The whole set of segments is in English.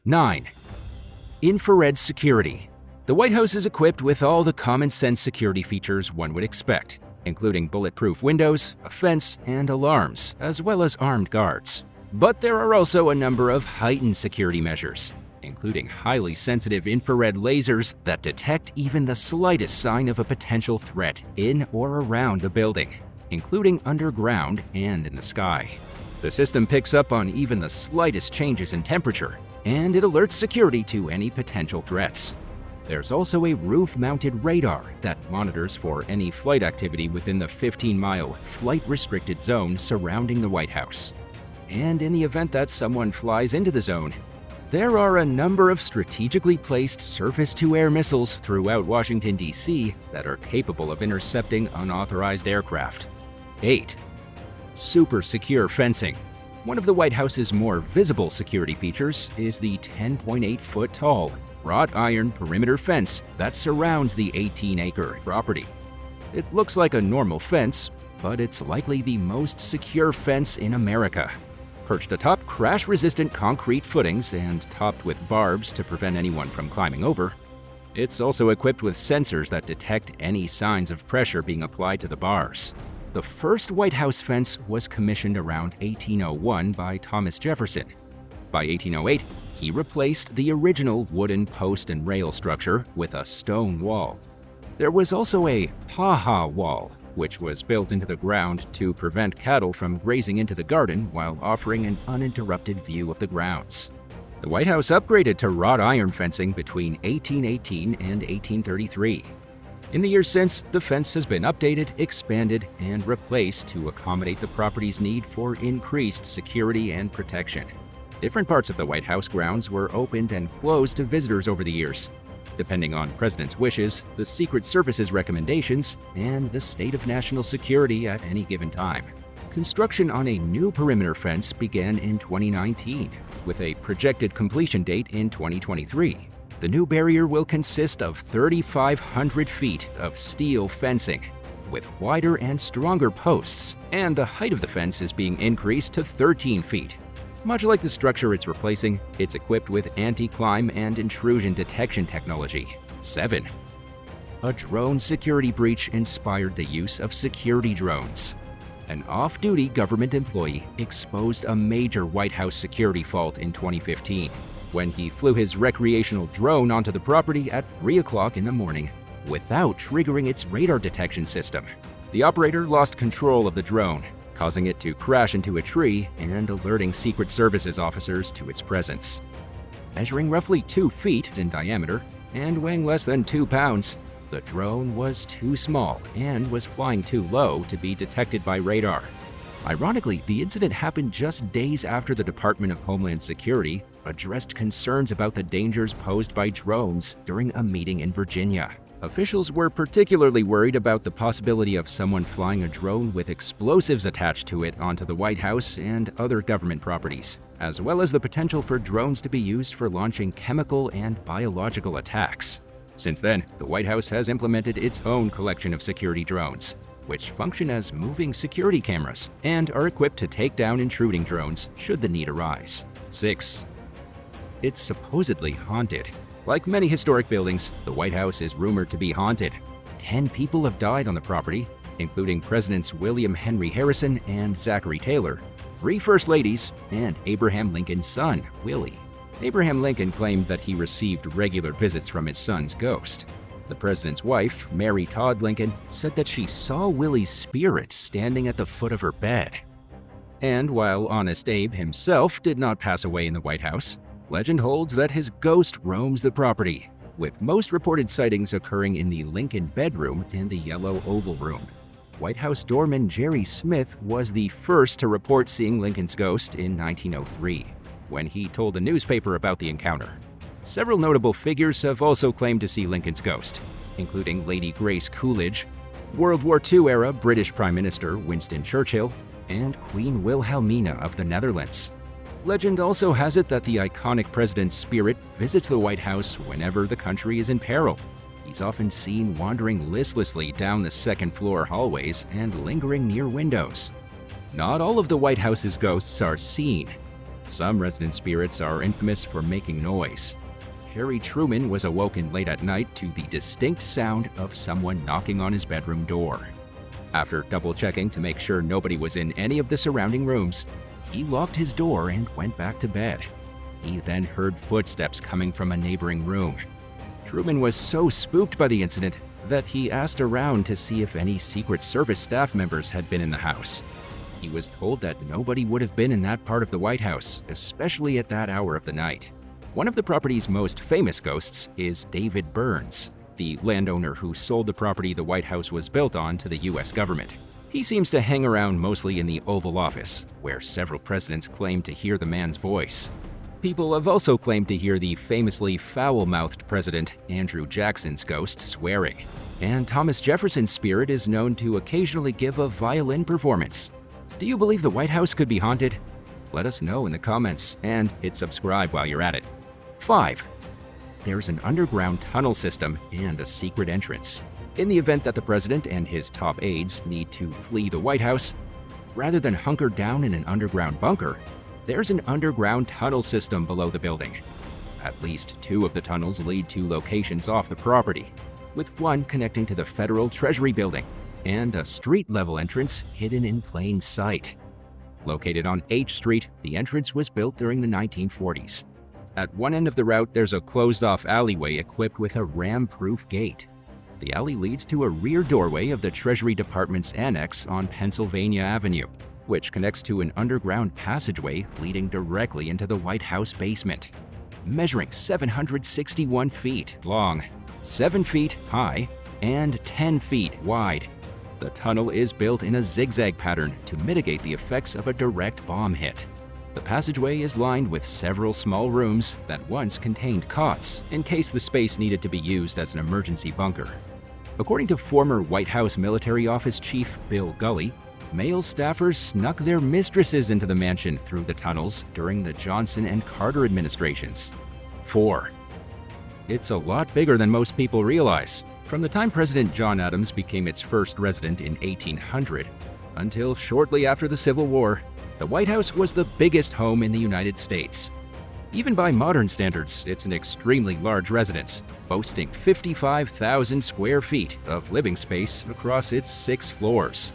9. Infrared security. The White House is equipped with all the common-sense security features one would expect, including bulletproof windows, a fence, and alarms, as well as armed guards. But there are also a number of heightened security measures, including highly sensitive infrared lasers that detect even the slightest sign of a potential threat in or around the building, including underground and in the sky. The system picks up on even the slightest changes in temperature, and it alerts security to any potential threats. There's also a roof-mounted radar that monitors for any flight activity within the 15-mile flight-restricted zone surrounding the White House. And in the event that someone flies into the zone, there are a number of strategically placed surface-to-air missiles throughout Washington, D.C. that are capable of intercepting unauthorized aircraft. 8. Super secure fencing. One of the White House's more visible security features is the 10.8-foot-tall wrought iron perimeter fence that surrounds the 18-acre property. It looks like a normal fence, but it's likely the most secure fence in America. Perched atop crash-resistant concrete footings and topped with barbs to prevent anyone from climbing over, it's also equipped with sensors that detect any signs of pressure being applied to the bars. The first White House fence was commissioned around 1801 by Thomas Jefferson. By 1808, he replaced the original wooden post and rail structure with a stone wall. There was also a ha-ha wall, which was built into the ground to prevent cattle from grazing into the garden while offering an uninterrupted view of the grounds. The White House upgraded to wrought iron fencing between 1818 and 1833. In the years since, the fence has been updated, expanded, and replaced to accommodate the property's need for increased security and protection. Different parts of the White House grounds were opened and closed to visitors over the years, depending on President's wishes, the Secret Service's recommendations, and the state of national security at any given time. Construction on a new perimeter fence began in 2019, with a projected completion date in 2023. The new barrier will consist of 3,500 feet of steel fencing, with wider and stronger posts, and the height of the fence is being increased to 13 feet. Much like the structure it's replacing, it's equipped with anti-climb and intrusion detection technology. 7. A drone security breach inspired the use of security drones. An off-duty government employee exposed a major White House security fault in 2015 when he flew his recreational drone onto the property at 3 o'clock in the morning without triggering its radar detection system. The operator lost control of the drone, causing it to crash into a tree and alerting Secret Services officers to its presence. Measuring roughly 2 feet in diameter and weighing less than 2 pounds, the drone was too small and was flying too low to be detected by radar. Ironically, the incident happened just days after the Department of Homeland Security addressed concerns about the dangers posed by drones during a meeting in Virginia. Officials were particularly worried about the possibility of someone flying a drone with explosives attached to it onto the White House and other government properties, as well as the potential for drones to be used for launching chemical and biological attacks. Since then, the White House has implemented its own collection of security drones, which function as moving security cameras and are equipped to take down intruding drones should the need arise. 6. It's supposedly haunted. Like many historic buildings, the White House is rumored to be haunted. 10 people have died on the property, including Presidents William Henry Harrison and Zachary Taylor, 3 First Ladies, and Abraham Lincoln's son, Willie. Abraham Lincoln claimed that he received regular visits from his son's ghost. The president's wife, Mary Todd Lincoln, said that she saw Willie's spirit standing at the foot of her bed. And while Honest Abe himself did not pass away in the White House, legend holds that his ghost roams the property, with most reported sightings occurring in the Lincoln bedroom and the Yellow Oval Room. White House doorman Jerry Smith was the first to report seeing Lincoln's ghost in 1903, when he told a newspaper about the encounter. Several notable figures have also claimed to see Lincoln's ghost, including Lady Grace Coolidge, World War II-era British Prime Minister Winston Churchill, and Queen Wilhelmina of the Netherlands. Legend also has it that the iconic president's spirit visits the White House whenever the country is in peril. He's often seen wandering listlessly down the second-floor hallways and lingering near windows. Not all of the White House's ghosts are seen. Some resident spirits are infamous for making noise. Harry Truman was awoken late at night to the distinct sound of someone knocking on his bedroom door. After double-checking to make sure nobody was in any of the surrounding rooms, he locked his door and went back to bed. He then heard footsteps coming from a neighboring room. Truman was so spooked by the incident that he asked around to see if any Secret Service staff members had been in the house. He was told that nobody would have been in that part of the White House, especially at that hour of the night. One of the property's most famous ghosts is David Burns, the landowner who sold the property the White House was built on to the U.S. government. He seems to hang around mostly in the Oval Office, where several presidents claim to hear the man's voice. People have also claimed to hear the famously foul-mouthed President Andrew Jackson's ghost swearing. And Thomas Jefferson's spirit is known to occasionally give a violin performance. Do you believe the White House could be haunted? Let us know in the comments, and hit subscribe while you're at it. 5. There's an underground tunnel system and a secret entrance. In the event that the president and his top aides need to flee the White House, rather than hunker down in an underground bunker, there's an underground tunnel system below the building. At least 2 of the tunnels lead to locations off the property, with one connecting to the Federal Treasury Building and a street-level entrance hidden in plain sight. Located on H Street, the entrance was built during the 1940s. At one end of the route, there's a closed-off alleyway equipped with a ram-proof gate. The alley leads to a rear doorway of the Treasury Department's annex on Pennsylvania Avenue, which connects to an underground passageway leading directly into the White House basement. Measuring 761 feet long, 7 feet high, and 10 feet wide. The tunnel is built in a zigzag pattern to mitigate the effects of a direct bomb hit. The passageway is lined with several small rooms that once contained cots, in case the space needed to be used as an emergency bunker. According to former White House Military Office Chief Bill Gully, male staffers snuck their mistresses into the mansion through the tunnels during the Johnson and Carter administrations. 4. It's a lot bigger than most people realize. From the time President John Adams became its first resident in 1800 until shortly after the Civil War, the White House was the biggest home in the United States. Even by modern standards, it's an extremely large residence, boasting 55,000 square feet of living space across its 6 floors.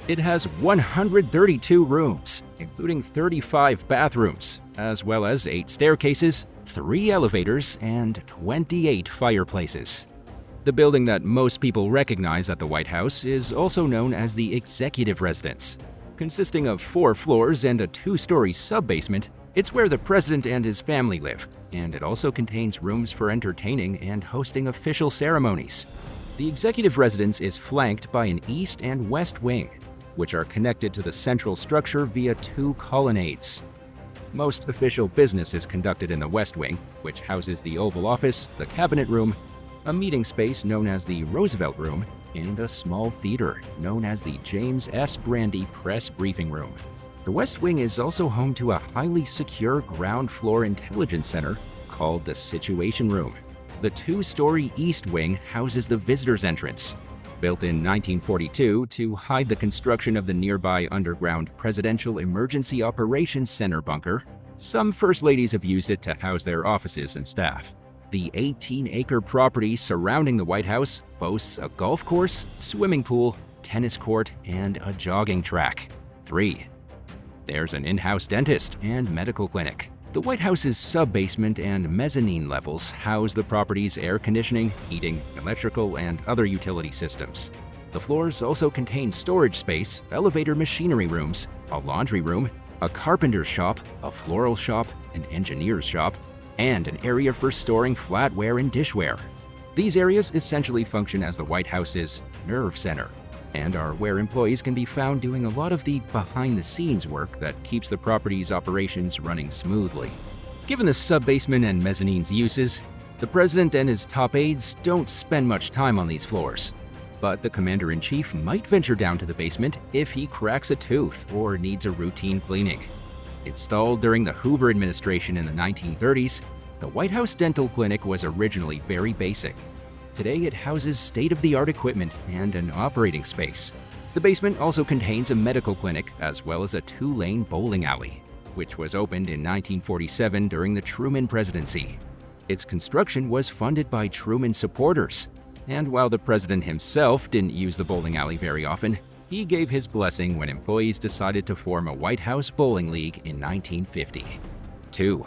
It has 132 rooms, including 35 bathrooms, as well as 8 staircases, 3 elevators, and 28 fireplaces. The building that most people recognize at the White House is also known as the Executive Residence. Consisting of 4 floors and a 2-story sub-basement, it's where the president and his family live, and it also contains rooms for entertaining and hosting official ceremonies. The Executive Residence is flanked by an east and west wing, which are connected to the central structure via 2 colonnades. Most official business is conducted in the West Wing, which houses the Oval Office, the Cabinet Room, a meeting space known as the Roosevelt Room, and a small theater known as the James S. Brandy Press Briefing Room. The West Wing is also home to a highly secure ground-floor intelligence center called the Situation Room. The 2-story East Wing houses the visitors' entrance. Built in 1942 to hide the construction of the nearby underground Presidential Emergency Operations Center bunker, some First Ladies have used it to house their offices and staff. The 18-acre property surrounding the White House boasts a golf course, swimming pool, tennis court, and a jogging track. 3. There's an in-house dentist and medical clinic. The White House's sub-basement and mezzanine levels house the property's air conditioning, heating, electrical, and other utility systems. The floors also contain storage space, elevator machinery rooms, a laundry room, a carpenter's shop, a floral shop, an engineer's shop, and an area for storing flatware and dishware. These areas essentially function as the White House's nerve center, and are where employees can be found doing a lot of the behind-the-scenes work that keeps the property's operations running smoothly. Given the sub-basement and mezzanine's uses, the president and his top aides don't spend much time on these floors. But the commander-in-chief might venture down to the basement if he cracks a tooth or needs a routine cleaning. Installed during the Hoover administration in the 1930s, the White House Dental Clinic was originally very basic. Today it houses state-of-the-art equipment and an operating space. The basement also contains a medical clinic as well as a 2-lane bowling alley. which was opened in 1947 during the Truman presidency. Its construction was funded by Truman supporters, and while the president himself didn't use the bowling alley very often, he gave his blessing when employees decided to form a White House bowling league in 1950. 2.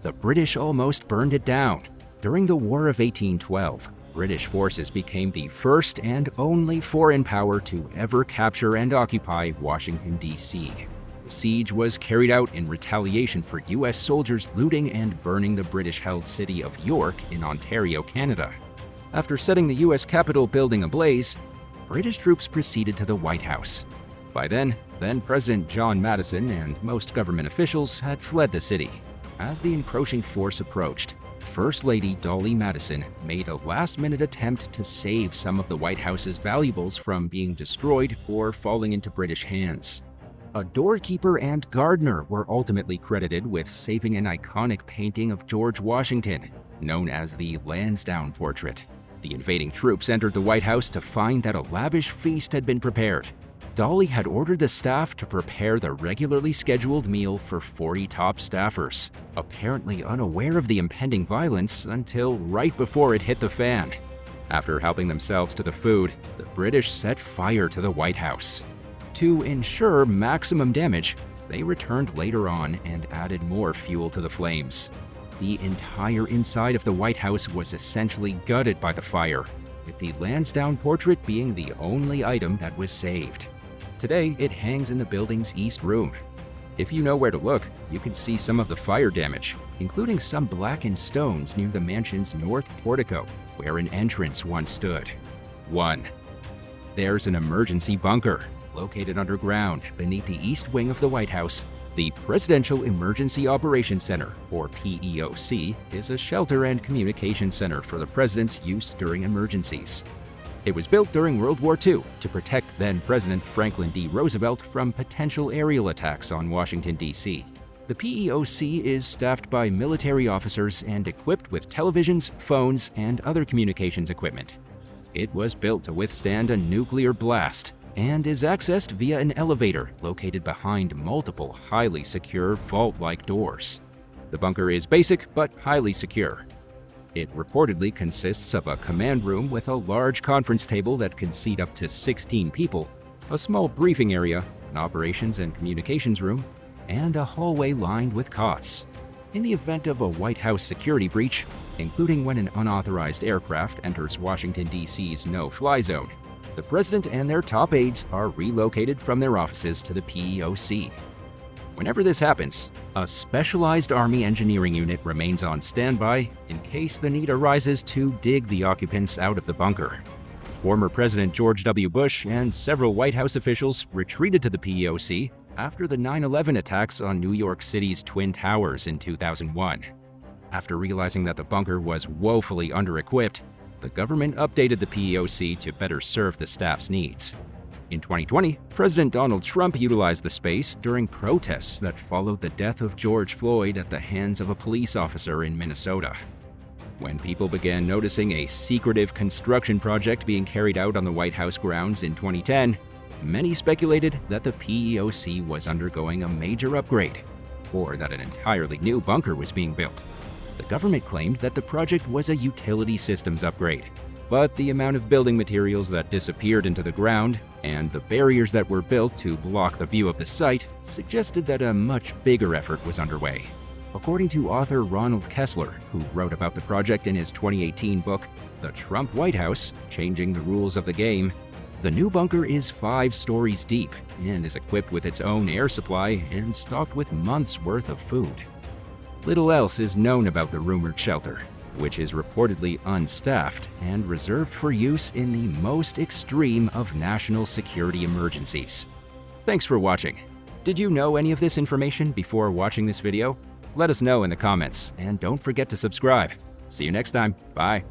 The British almost burned it down. During the War of 1812, British forces became the first and only foreign power to ever capture and occupy Washington, D.C. The siege was carried out in retaliation for U.S. soldiers looting and burning the British-held city of York in Ontario, Canada. After setting the U.S. Capitol building ablaze, British troops proceeded to the White House. By then President John Madison and most government officials had fled the city. As the encroaching force approached, First Lady Dolly Madison made a last-minute attempt to save some of the White House's valuables from being destroyed or falling into British hands. A doorkeeper and gardener were ultimately credited with saving an iconic painting of George Washington, known as the Lansdowne Portrait. The invading troops entered the White House to find that a lavish feast had been prepared. Dolly had ordered the staff to prepare the regularly scheduled meal for 40 top staffers, apparently unaware of the impending violence until right before it hit the fan. After helping themselves to the food, the British set fire to the White House. To ensure maximum damage, they returned later on and added more fuel to the flames. The entire inside of the White House was essentially gutted by the fire, with the Lansdowne portrait being the only item that was saved. Today, it hangs in the building's East Room. If you know where to look, you can see some of the fire damage, including some blackened stones near the mansion's north portico, where an entrance once stood. 1. There's an emergency bunker. Located underground beneath the east wing of the White House, the Presidential Emergency Operations Center, or PEOC, is a shelter and communication center for the president's use during emergencies. It was built during World War II to protect then-President Franklin D. Roosevelt from potential aerial attacks on Washington, D.C. The PEOC is staffed by military officers and equipped with televisions, phones, and other communications equipment. It was built to withstand a nuclear blast and is accessed via an elevator located behind multiple highly secure vault-like doors. The bunker is basic but highly secure. It reportedly consists of a command room with a large conference table that can seat up to 16 people, a small briefing area, an operations and communications room, and a hallway lined with cots. In the event of a White House security breach, including when an unauthorized aircraft enters Washington, D.C.'s no-fly zone, the president and their top aides are relocated from their offices to the PEOC. Whenever this happens, a specialized Army engineering unit remains on standby in case the need arises to dig the occupants out of the bunker. Former President George W. Bush and several White House officials retreated to the PEOC after the 9/11 attacks on New York City's Twin Towers in 2001. After realizing that the bunker was woefully under-equipped, the government updated the PEOC to better serve the staff's needs. In 2020, President Donald Trump utilized the space during protests that followed the death of George Floyd at the hands of a police officer in Minnesota. When people began noticing a secretive construction project being carried out on the White House grounds in 2010, many speculated that the PEOC was undergoing a major upgrade, or that an entirely new bunker was being built. The government claimed that the project was a utility systems upgrade, but the amount of building materials that disappeared into the ground and the barriers that were built to block the view of the site suggested that a much bigger effort was underway. According to author Ronald Kessler, who wrote about the project in his 2018 book, The Trump White House: Changing the Rules of the Game, the new bunker is 5 stories deep and is equipped with its own air supply and stocked with months' worth of food. Little else is known about the rumored shelter, which is reportedly unstaffed and reserved for use in the most extreme of national security emergencies. Thanks for watching. Did you know any of this information before watching this video? Let us know in the comments, and don't forget to subscribe. See you next time. Bye.